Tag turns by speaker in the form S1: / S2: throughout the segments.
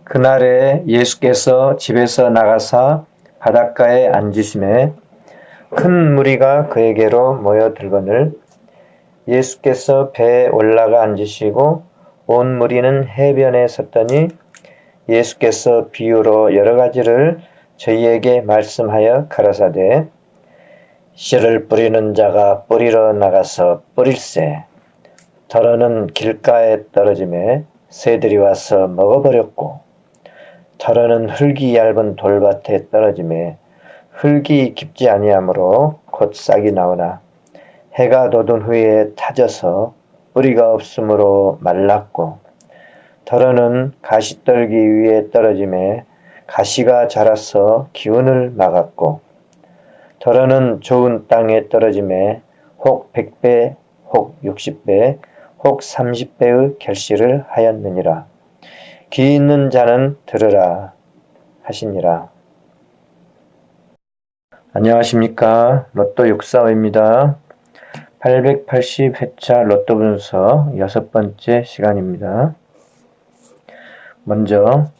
S1: 그날에 예수께서 집에서 나가사 바닷가에 앉으심에 큰 무리가 그에게로 모여들거늘 예수께서 배에 올라가 앉으시고 온 무리는 해변에 섰더니 예수께서 비유로 여러 가지를 저희에게 말씀하여 가라사대 씨를 뿌리는 자가 뿌리러 나가서 뿌릴새 더러는 길가에 떨어짐에 새들이 와서 먹어버렸고 더러는 흙이 얇은 돌밭에 떨어짐에 흙이 깊지 아니하므로 곧 싹이 나오나 해가 돋은 후에 타져서 뿌리가 없으므로 말랐고 더러는 가시떨기 위에 떨어짐에 가시가 자라서 기운을 막았고 더러는 좋은 땅에 떨어짐에 혹 100배 혹 60배 혹 30배의 결실을 하였느니라. 귀 있는 자는 들으라 하시니라. 안녕하십니까. 로또 645입니다. 880회차 로또 분석 6번째 시간입니다. 먼저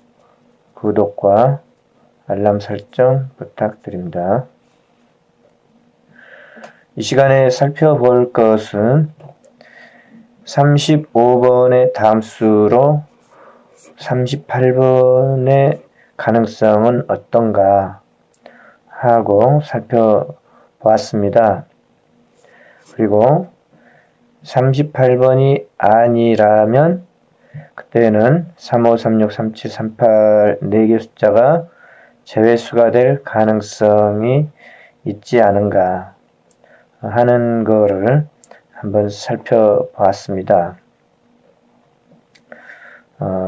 S1: 구독과 알람 설정 부탁드립니다. 이 시간에 살펴볼 것은 35번의 다음수로 38번의 가능성은 어떤가 하고 살펴보았습니다. 그리고 38번이 아니라면 그때는 35, 36, 37, 38 4개 숫자가 제외수가 될 가능성이 있지 않은가 하는 거를 한번 살펴보았습니다.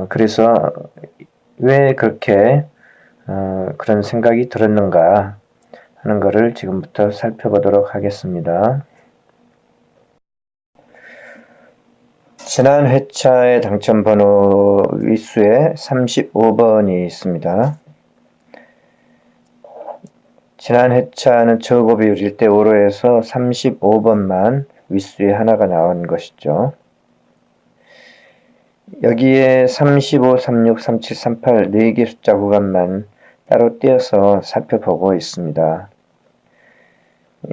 S1: 그래서 왜 그렇게 그런 생각이 들었는가 하는 것을 지금부터 살펴보도록 하겠습니다. 지난 회차의 당첨번호 위수에 35번이 있습니다. 지난 회차는 저고 비율일 때 5로 해서 35번만 위수에 하나가 나온 것이죠. 여기에 35, 36, 37, 38 4개 숫자 구간만 따로 떼어서 살펴보고 있습니다.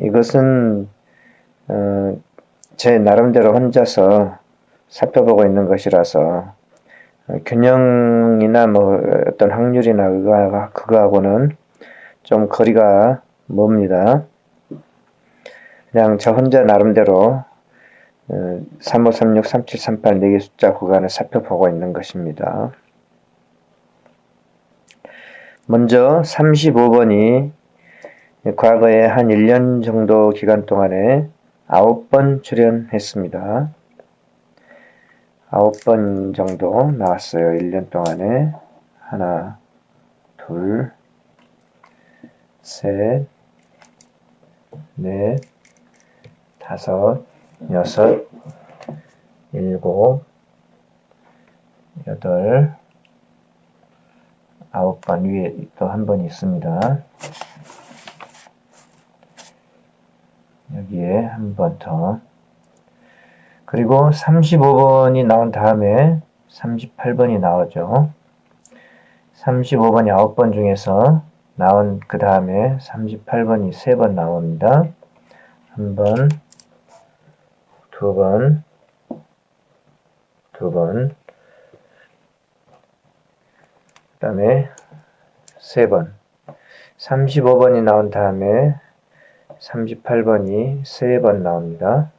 S1: 이것은 제 나름대로 혼자서 살펴보고 있는 것이라서 균형이나 어떤 확률이나 그거하고는 좀 거리가 멉니다. 그냥 저 혼자 나름대로 35, 36, 37, 38 4개 숫자 구간을 살펴보고 있는 것입니다. 먼저 35번이 과거에 한 1년 정도 기간 동안에 9번 출연했습니다. 9번 정도 나왔어요. 1년 동안에 하나, 둘, 셋, 넷, 다섯, 여섯, 일곱, 여덟, 9번 위에 또 한 번 있습니다. 여기에 한 번 더. 그리고 35번이 나온 다음에 38번이 나오죠. 35번이 9번 중에서 나온 그 다음에 38번이 3번 나옵니다. 한 번, 두 번, 두 번, 그 다음에 3번. 35번이 나온 다음에 38번이 3번 나옵니다.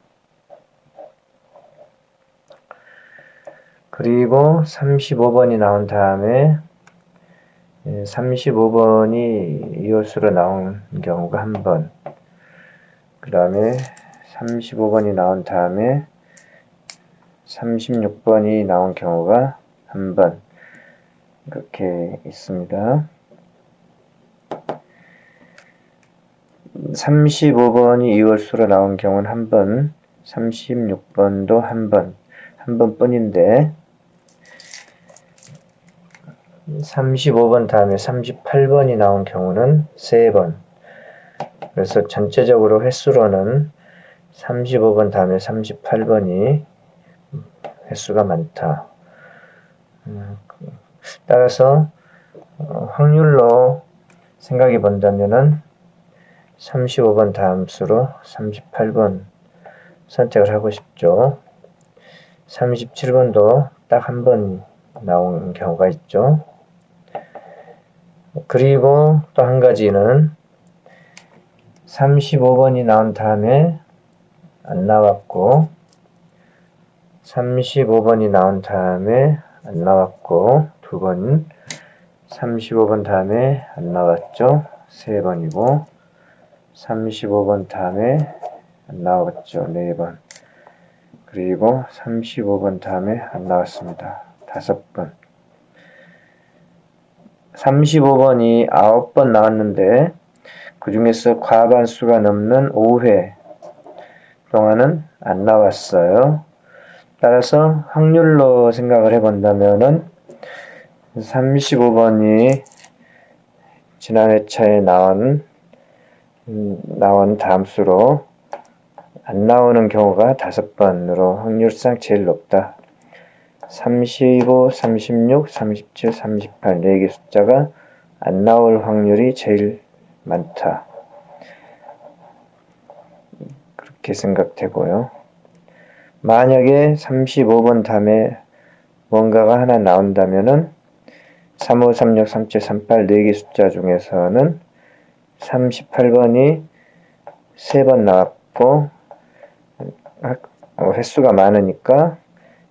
S1: 그리고 35번이 나온 다음에 35번이 이웃수로 나온 경우가 한 번, 그 다음에 35번이 나온 다음에 36번이 나온 경우가 한 번, 이렇게 있습니다. 35번이 이웃수로 나온 경우는 한 번, 36번도 한 번뿐인데 35번 다음에 38번이 나온 경우는 3번. 그래서 전체적으로 횟수로는 35번 다음에 38번이 횟수가 많다. 따라서 확률로 생각해 본다면은 35번 다함수로 38번 선택을 하고 싶죠. 37번도 딱 한 번 나온 경우가 있죠. 그리고 또 한 가지는 35번이 나온 다음에 안 나왔고 35번이 나온 다음에 안 나왔고 두 번, 35번 다음에 안 나왔죠. 세 번이고 35번 다음에 안 나왔죠. 네 번. 그리고 35번 다음에 안 나왔습니다. 다섯 번. 35번이 9번 나왔는데 그 중에서 과반수가 넘는 5회 동안은 안 나왔어요. 따라서 확률로 생각을 해본다면은 35번이 지난 회차에 나온 다함수로 안 나오는 경우가 5번으로 확률상 제일 높다. 35, 36, 37, 38 4개 숫자가 안 나올 확률이 제일 많다. 그렇게 생각되고요. 만약에 35번 다음에 뭔가가 하나 나온다면은 35, 36, 37, 38 4개 숫자 중에서는 38번이 3번 나왔고 횟수가 많으니까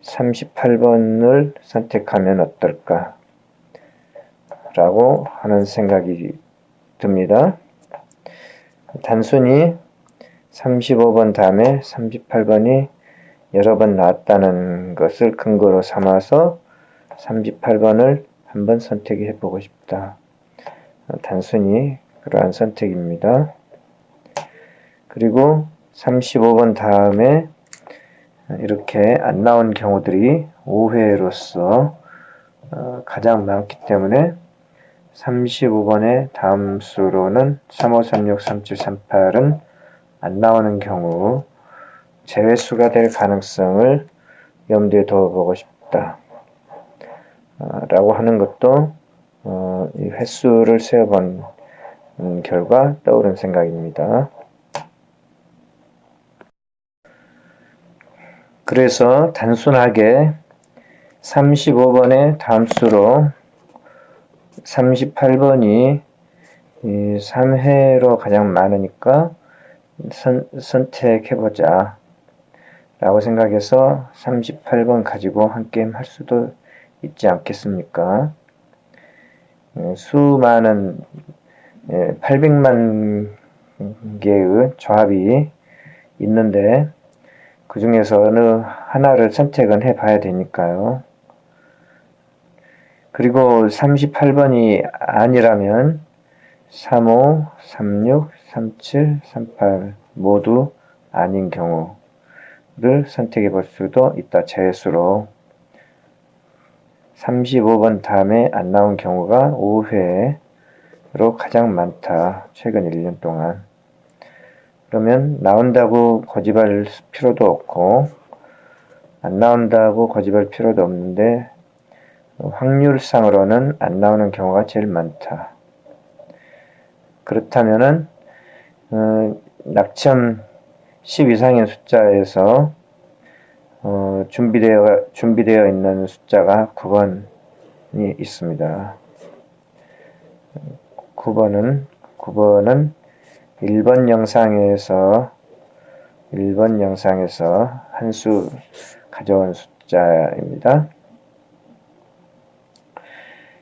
S1: 38번을 선택하면 어떨까? 라고 하는 생각이 듭니다. 단순히 35번 다음에 38번이 여러 번 나왔다는 것을 근거로 삼아서 38번을 한번 선택해 보고 싶다. 단순히 그러한 선택입니다. 그리고 35번 다음에 이렇게 안 나온 경우들이 5회로서 가장 많기 때문에 35번의 다함수로는 35, 36, 37, 38은 안 나오는 경우 제외수가 될 가능성을 염두에 둬보고 싶다. 라고 하는 것도 이 횟수를 세어본 결과 떠오른 생각입니다. 그래서 단순하게 35번의 다함수로 38번이 3회로 가장 많으니까 선택해보자 라고 생각해서 38번 가지고 한 게임 할 수도 있지 않겠습니까? 수많은 800만 개의 조합이 있는데 그 중에서 어느 하나를 선택은 해봐야 되니까요. 그리고 38번이 아니라면 35, 36, 37, 38 모두 아닌 경우를 선택해 볼 수도 있다. 제수로 35번 다음에 안 나온 경우가 5회로 가장 많다. 최근 1년 동안. 그러면 나온다고 고집할 필요도 없고 안 나온다고 고집할 필요도 없는데 확률상으로는 안 나오는 경우가 제일 많다. 그렇다면은 낙점 10 이상인 숫자에서 준비되어 있는 숫자가 9번이 있습니다. 9번은 1번 영상에서 한 수 가져온 숫자입니다.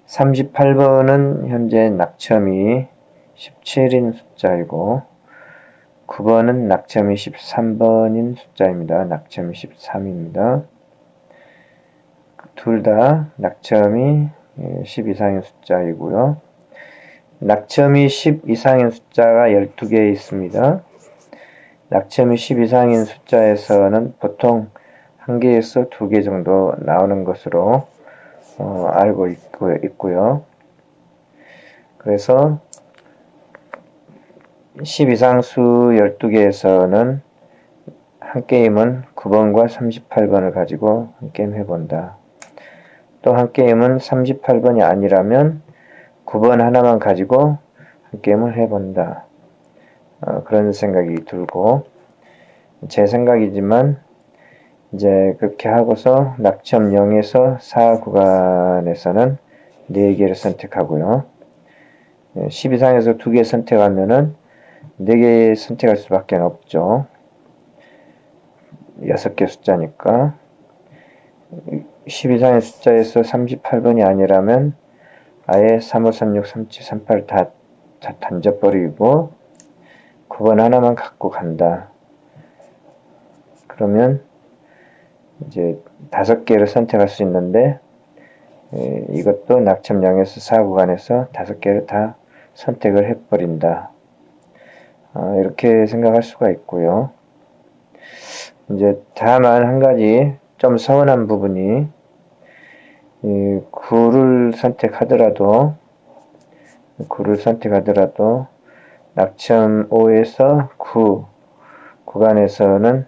S1: 38번은 현재 낙점이 17인 숫자이고 9번은 낙점이 13번인 숫자입니다. 낙점이 13입니다. 둘 다 낙점이 10 이상인 숫자이고요. 낙점이 10 이상인 숫자가 12개 있습니다. 낙점이 10 이상인 숫자에서는 보통 1개에서 2개 정도 나오는 것으로 알고 있고요. 그래서 10 이상 수 12개에서는 한 게임은 9번과 38번을 가지고 한 게임 해본다. 또 한 게임은 38번이 아니라면 9번 하나만 가지고 한 게임을 해본다. 그런 생각이 들고, 제 생각이지만 이제 그렇게 하고서 낙점 0에서 4 구간에서는 4개를 선택하고요. 10 이상에서 2개 선택하면은 4개 선택할 수밖에 없죠. 6개 숫자니까. 10 이상의 숫자에서 38번이 아니라면 아예 3, 5, 3, 6, 3, 7, 3, 8 다 던져버리고 9번 하나만 갖고 간다. 그러면 이제 5개를 선택할 수 있는데 이것도 낙점 0에서 4 구간에서 5개를 다 선택을 해버린다. 이렇게 생각할 수가 있고요. 이제 다만 한 가지 좀 서운한 부분이 9를 선택하더라도 낙점 5에서 9 구간에서는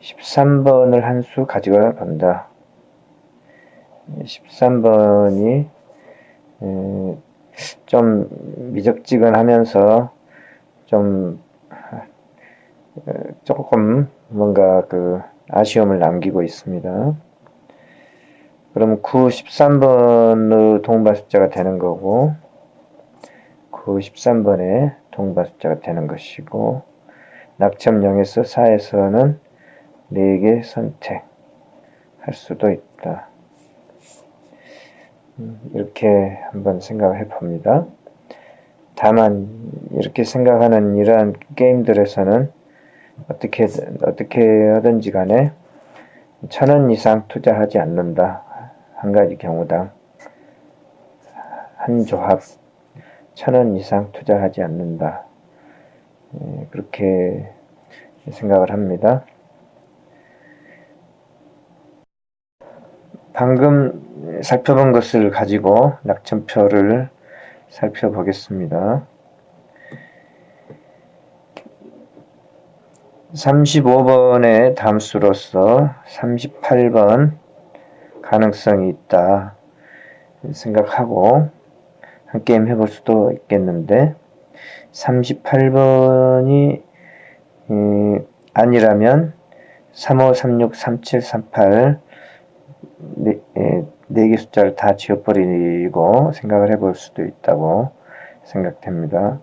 S1: 13번을 한 수 가져가 본다. 13번이 좀 미적지근하면서 좀 조금 뭔가 그 아쉬움을 남기고 있습니다. 그럼 9, 13번의 동반 숫자가 되는 거고 9, 13번의 동반 숫자가 되는 것이고 낙점 0에서 4에서는 4개 선택할 수도 있다. 이렇게 한번 생각을 해봅니다. 다만 이렇게 생각하는 이러한 게임들에서는 어떻게 하든지 간에 1,000원 이상 투자하지 않는다. 한 가지 경우당 한 조합 1,000원 이상 투자하지 않는다. 그렇게 생각을 합니다. 방금 살펴본 것을 가지고 낙점표를 살펴보겠습니다. 35번의 담수로서 38번 가능성이 있다 생각하고 한 게임 해볼 수도 있겠는데 38번이 아니라면 35, 36, 37, 38 4개 숫자를 다 지워버리고 생각을 해볼 수도 있다고 생각됩니다.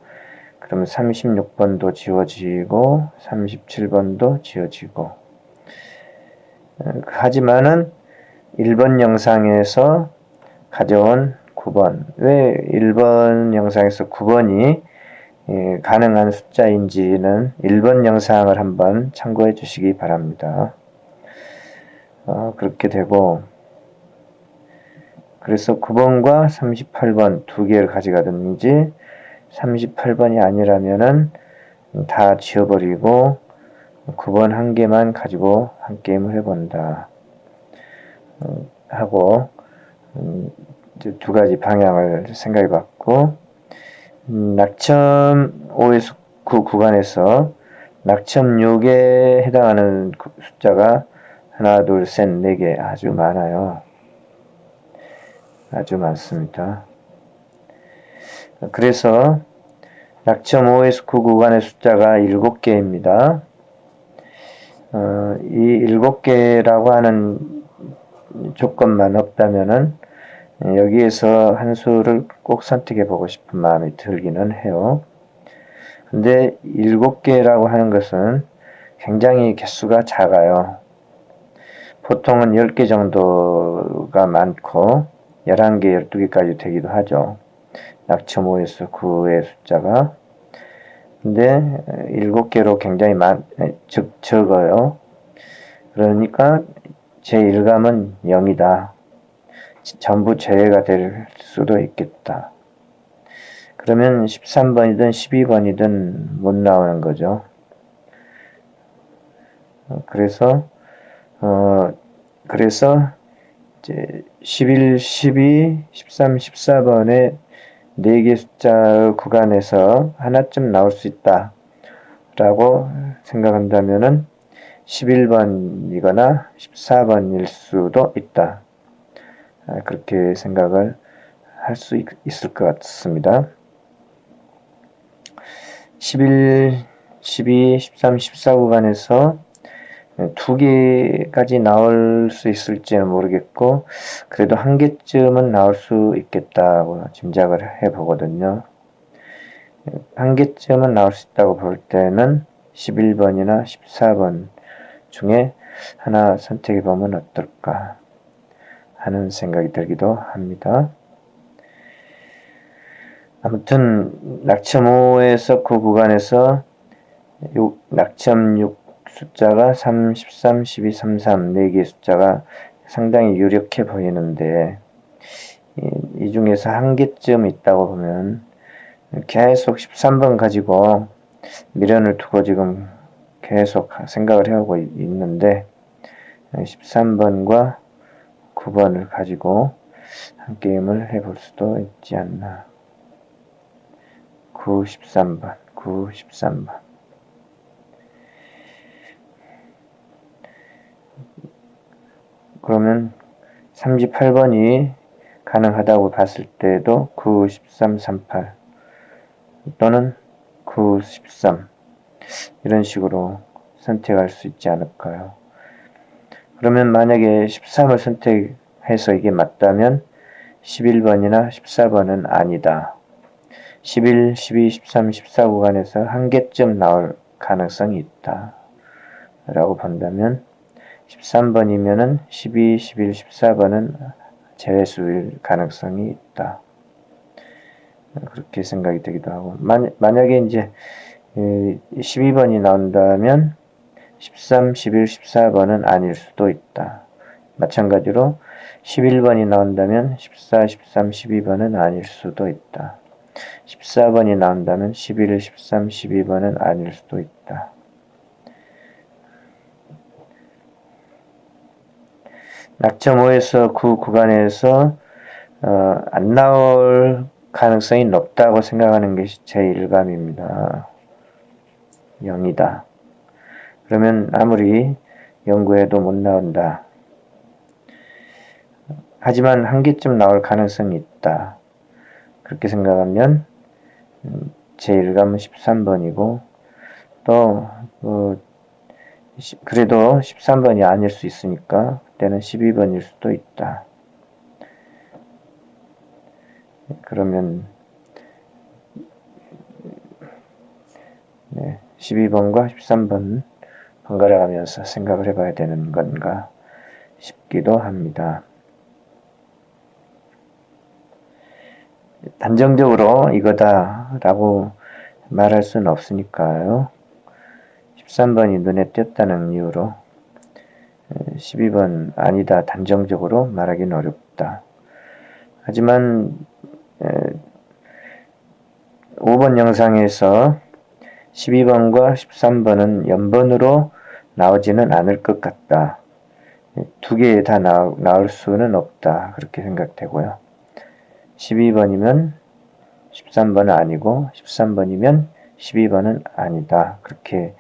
S1: 그러면 36번도 지워지고 37번도 지워지고 하지만은 1번 영상에서 가져온 9번 왜 1번 영상에서 9번이 가능한 숫자인지는 1번 영상을 한번 참고해 주시기 바랍니다. 그렇게 되고 그래서 9번과 38번 두 개를 가져가든지 38번이 아니라면은 다 지워버리고 9번 한 개만 가지고 한 게임을 해본다 하고 이제 두 가지 방향을 생각해 봤고 낙점 5에서 9 구간에서 낙점 6에 해당하는 숫자가 하나, 둘, 셋, 4개 아주 많아요. 아주 많습니다. 그래서 낙점 5에서 9 구간의 숫자가 7개입니다. 이 7개라고 하는 조건만 없다면은 여기에서 한 수를 꼭 선택해 보고 싶은 마음이 들기는 해요. 근데 7개라고 하는 것은 굉장히 개수가 작아요. 보통은 10개 정도가 많고 11개, 12개까지 되기도 하죠. 낙점 5에서 9의 숫자가. 근데 7개로 굉장히 적어요. 그러니까 제 일감은 0이다. 전부 제외가 될 수도 있겠다. 그러면 13번이든 12번이든 못 나오는 거죠. 그래서 이제 11, 12, 13, 14번의 4개 숫자 구간에서 하나쯤 나올 수 있다 라고 생각한다면은 11번이거나 14번일 수도 있다. 그렇게 생각을 할 수 있을 것 같습니다. 11, 12, 13, 14 구간에서 두 개까지 나올 수 있을지는 모르겠고 그래도 한 개쯤은 나올 수 있겠다고 짐작을 해보거든요. 한 개쯤은 나올 수 있다고 볼 때는 11번이나 14번 중에 하나 선택해보면 어떨까 하는 생각이 들기도 합니다. 아무튼 낙첨 5에서 그 구간에서 낙첨 6 숫자가 3, 13, 12, 33 4개의 숫자가 상당히 유력해 보이는데 이 중에서 한 개쯤 있다고 보면 계속 13번 가지고 미련을 두고 지금 계속 생각을 해오고 있는데 13번과 9번을 가지고 한 게임을 해볼 수도 있지 않나. 9, 13번, 9, 13번. 그러면 38번이 가능하다고 봤을 때도 9, 13, 38 또는 9, 13 이런 식으로 선택할 수 있지 않을까요? 그러면 만약에 13을 선택해서 이게 맞다면 11번이나 14번은 아니다. 11, 12, 13, 14 구간에서 한 개쯤 나올 가능성이 있다. 라고 본다면 13번이면은 12, 11, 14번은 제외수일 가능성이 있다. 그렇게 생각이 되기도 하고 만약에 이제 12번이 나온다면 13, 11, 14번은 아닐 수도 있다. 마찬가지로 11번이 나온다면 14, 13, 12번은 아닐 수도 있다. 14번이 나온다면 11, 13, 12번은 아닐 수도 있다. 낙점 5에서 9 구간에서 안 나올 가능성이 높다고 생각하는 것이 제 일감입니다. 0이다. 그러면 아무리 연구해도 못 나온다. 하지만 한 개쯤 나올 가능성이 있다. 그렇게 생각하면 제 일감은 13번이고 또 그래도 13번이 아닐 수 있으니까 그때는 12번일 수도 있다. 그러면 12번과 13번 번갈아 가면서 생각을 해봐야 되는 건가 싶기도 합니다. 단정적으로 이거다라고 말할 수는 없으니까요. 13번이 눈에 띄었다는 이유로 12번 아니다 단정적으로 말하기는 어렵다. 하지만 5번 영상에서 12번과 13번은 연번으로 나오지는 않을 것 같다. 두 개 다 나올 수는 없다. 그렇게 생각되고요. 12번이면 13번은 아니고 13번이면 12번은 아니다. 그렇게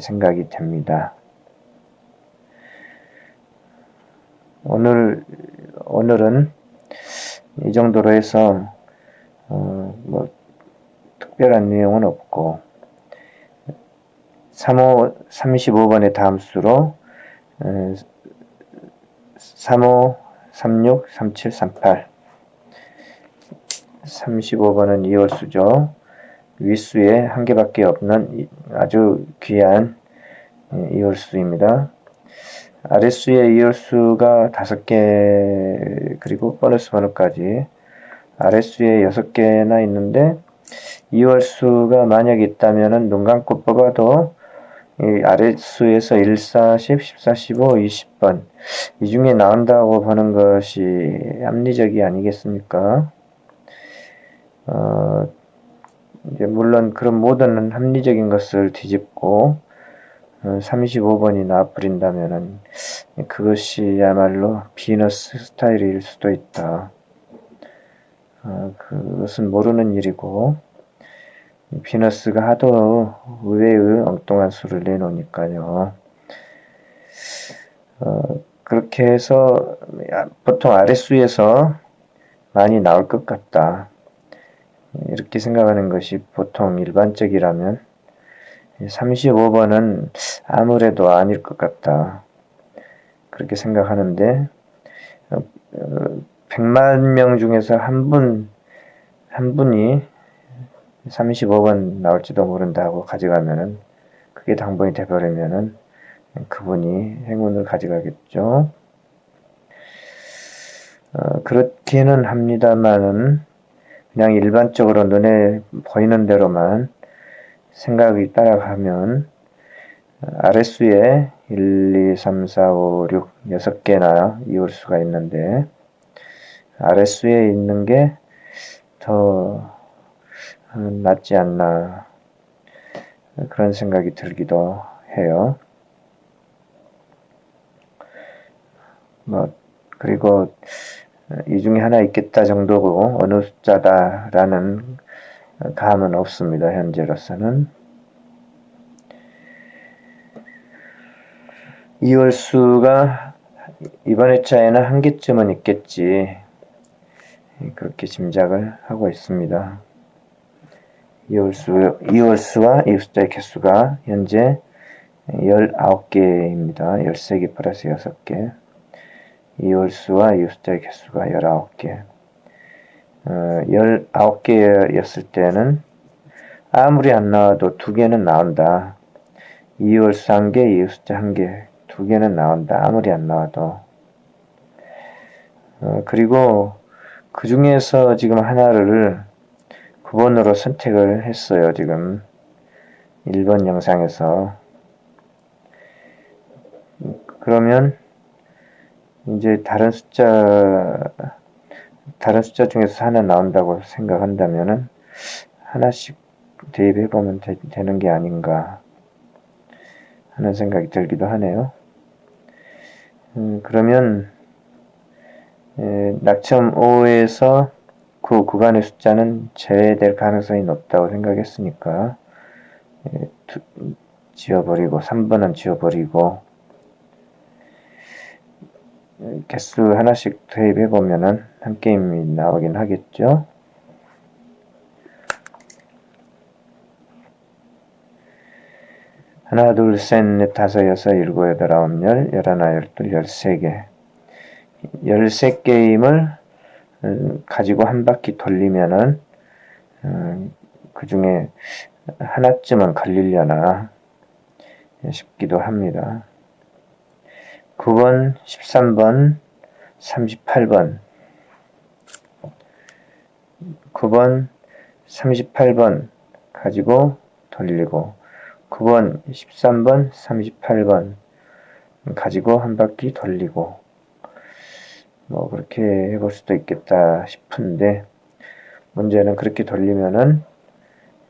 S1: 생각이 됩니다. 오늘은 이 정도로 해서 특별한 내용은 없고 35번의 다음 수로 35, 36, 37, 38 35번은 2월수죠. 윗수에 한 개밖에 없는 아주 귀한 2월수입니다. 아랫수에 2월수가 5개 그리고 보너스 번호까지 아랫수에 6개나 있는데 2월수가 만약에 있다면 눈 감고 뽑아도 이 아랫수에서 1, 4, 10, 14, 15, 20번 이 중에 나온다고 보는 것이 합리적이 아니겠습니까? 이제 물론 그런 모든 합리적인 것을 뒤집고 35번이 나와버린다면은 그것이야말로 비너스 스타일일 수도 있다. 그것은 모르는 일이고 비너스가 하도 의외의 엉뚱한 수를 내놓으니까요. 그렇게 해서 보통 아랫수에서 많이 나올 것 같다. 이렇게 생각하는 것이 보통 일반적이라면 35번은 아무래도 아닐 것 같다. 그렇게 생각하는데 100만 명 중에서 한 분이 35번 나올지도 모른다고 가져가면은 그게 당번이 돼버리면은 그분이 행운을 가져가겠죠. 그렇기는 합니다만은 그냥 일반적으로 눈에 보이는 대로만 생각이 따라가면 아랫수에 1, 2, 3, 4, 5, 6, 6개나 이울수가 있는데 아랫수에 있는 게 더 낫지 않나 그런 생각이 들기도 해요. 그리고 이 중에 하나 있겠다 정도고 어느 숫자다라는 감은 없습니다. 현재로서는. 이월수가 이번 회차에는 한 개쯤은 있겠지. 그렇게 짐작을 하고 있습니다. 이월수와 이 숫자의 개수가 현재 19개입니다. 13개 플러스 6개. 이월수와 이 숫자의 개수가 19개. 19개였을 때는 아무리 안 나와도 2개는 나온다. 이월수 1개, 이 숫자 1개, 2개는 나온다. 아무리 안 나와도. 그리고 그 중에서 지금 하나를 9번으로 선택을 했어요. 지금 1번 영상에서. 그러면 이제 다른 숫자 중에서 하나 나온다고 생각한다면은 하나씩 대입해보면 되는 게 아닌가 하는 생각이 들기도 하네요. 그러면 낙점 5에서 그 구간의 숫자는 제외될 가능성이 높다고 생각했으니까 지워버리고 3번은 지워버리고 개수 하나씩 대입해보면은 한 게임이 나오긴 하겠죠. 하나, 둘, 셋, 넷, 다섯, 여섯, 일곱, 여덟, 아홉, 열, 열하나, 열둘, 13개. 13게임을 가지고 한 바퀴 돌리면은 그 중에 하나쯤은 걸리려나 싶기도 합니다. 9번, 13번, 38번 9번, 38번 가지고 돌리고 9번, 13번, 38번 가지고 한 바퀴 돌리고 뭐 그렇게 해볼 수도 있겠다 싶은데 문제는 그렇게 돌리면은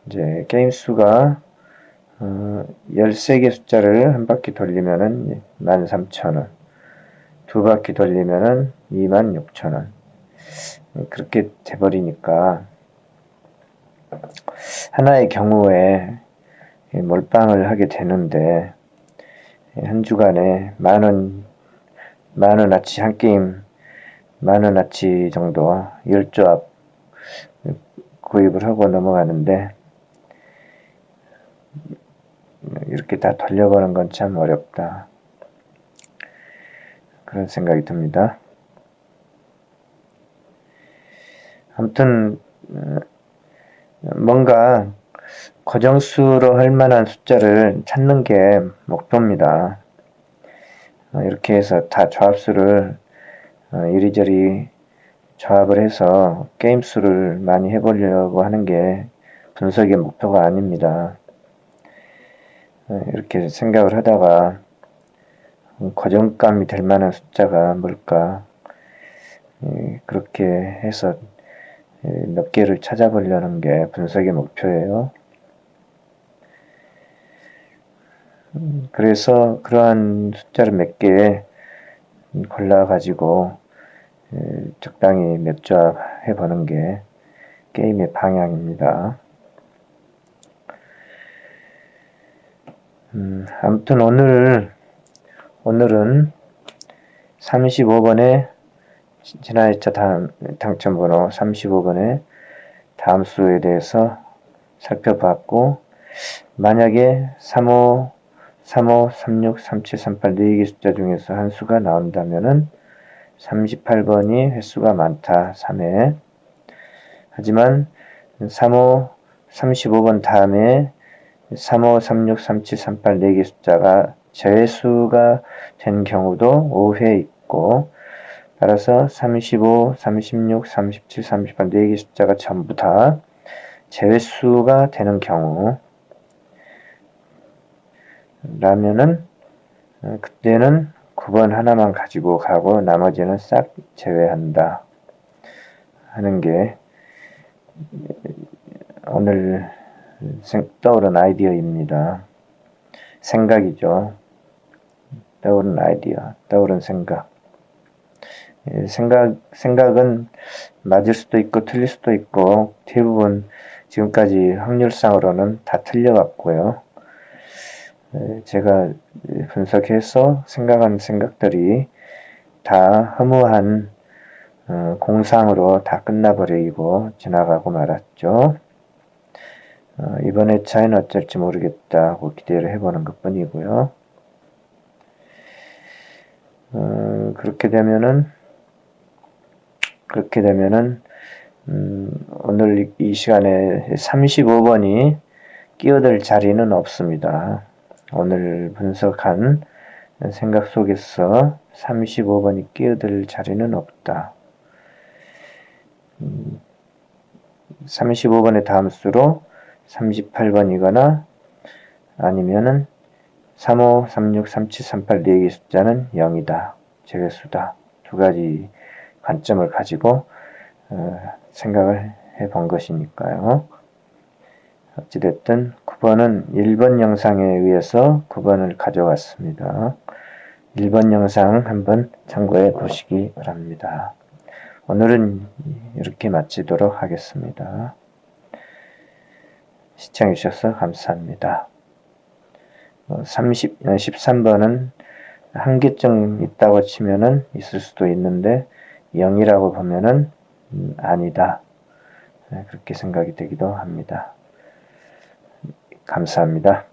S1: 이제 게임 수가 13개 숫자를 한 바퀴 돌리면은 13,000원 두 바퀴 돌리면은 26,000원 그렇게 돼버리니까 하나의 경우에 몰빵을 하게 되는데 한 주간에 만원어치 한 게임 만원어치 정도 10조합 구입을 하고 넘어가는데 이렇게 다 돌려보는 건 참 어렵다 그런 생각이 듭니다. 아무튼 뭔가 고정수로 할 만한 숫자를 찾는 게 목표입니다. 이렇게 해서 다 조합수를 이리저리 조합을 해서 게임 수를 많이 해보려고 하는 게 분석의 목표가 아닙니다. 이렇게 생각을 하다가 고정감이 될 만한 숫자가 뭘까 그렇게 해서 몇 개를 찾아보려는 게 분석의 목표예요. 그래서 그러한 숫자를 몇 개 골라가지고 적당히 몇 조합 해보는 게 게임의 방향입니다. 아무튼 오늘은 35번에 지난 회차 당첨번호 35번에 다음 수에 대해서 살펴봤고, 만약에 35, 36, 37, 38 4개 숫자 중에서 한 수가 나온다면은 38번이 횟수가 많다. 3회. 하지만 35번 다음에 35, 36, 37, 38 4개 숫자가 제수가 된 경우도 5회 있고, 따라서 35, 36, 37, 38 4개 숫자가 전부 다 제외수가 되는 경우 라면은 그때는 9번 하나만 가지고 가고 나머지는 싹 제외한다 하는 게 오늘 떠오른 아이디어입니다. 생각이죠. 떠오른 아이디어, 떠오른 생각. 생각은 맞을 수도 있고 틀릴 수도 있고 대부분 지금까지 확률상으로는 다 틀려왔고요. 제가 분석해서 생각한 생각들이 다 허무한 공상으로 다 끝나버리고 지나가고 말았죠. 이번 회차에는 어쩔지 모르겠다고 기대를 해보는 것 뿐이고요. 그렇게 되면은 오늘 이 시간에 35번이 끼어들 자리는 없습니다. 오늘 분석한 생각 속에서 35번이 끼어들 자리는 없다. 35번의 다음 수로 38번이거나 아니면은 35, 36, 37, 38 4개 숫자는 0이다. 제외수다. 두 가지 관점을 가지고 생각을 해본 것이니까요. 어찌됐든 9번은 1번 영상에 의해서 9번을 가져왔습니다. 1번 영상 한번 참고해 보시기 바랍니다. 오늘은 이렇게 마치도록 하겠습니다. 시청해 주셔서 감사합니다. 13번은 한계점 있다고 치면은 있을 수도 있는데 0이라고 보면은 아니다. 그렇게 생각이 되기도 합니다. 감사합니다.